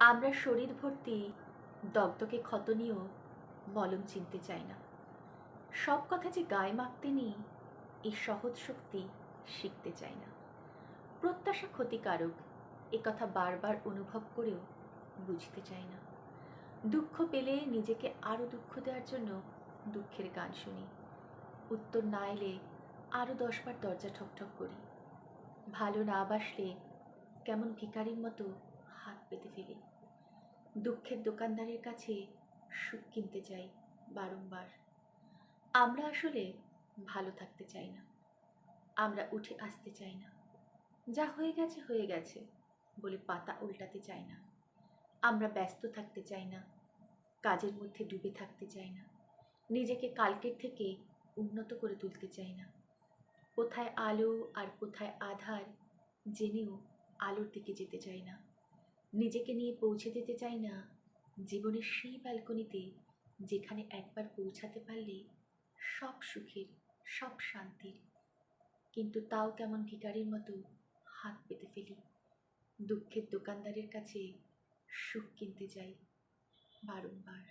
আমরা শরীর ভর্তি দগদগে ক্ষত নিয়েও মলম চিনতে চাই না। সব কথা যে গায়ে মাখতে নেই, এই সহজ শক্তি শিখতে চাই না। প্রত্যাশা ক্ষতিকারক, এ কথা বারবার অনুভব করেও বুঝতে চাই না। দুঃখ পেলে নিজেকে আরও দুঃখ দেওয়ার জন্য দুঃখের গান শুনি। উত্তর না এলে আরও 10বার দরজা ঠকঠক করি। ভালো না বাসলে কেমন ভিখারির মতো হাত পেতে ফেলি। দুঃখের দোকানদারের কাছে সুখ কিনতে চাই বারংবার। আমরা আসলে ভালো থাকতে চাই না, আমরা উঠে আসতে চাই না। যা হয়ে গেছে হয়ে গেছে বলে পাতা উল্টাতে চাই না। আমরা ব্যস্ত থাকতে চাই না, কাজের মধ্যে ডুবে থাকতে চাই না। নিজেকে কালকের থেকে উন্নত করে তুলতে চাই না। কোথায় আলো আর কোথায় আধার জেনেও আলোর দিকে যেতে চাই না। নিজেকে নিয়ে পৌঁছে যেতে চাই না জীবনের সেই ব্যালকনিতে যেখানে একবার পৌঁছাতে পারলে সব সুখের, সব শান্তির। কিন্তু তাও কেমন ভিখারির মতো হাত পেতে ফেলি। দুঃখের দোকানদারের কাছে সুখ কিনতে যাই বারংবার।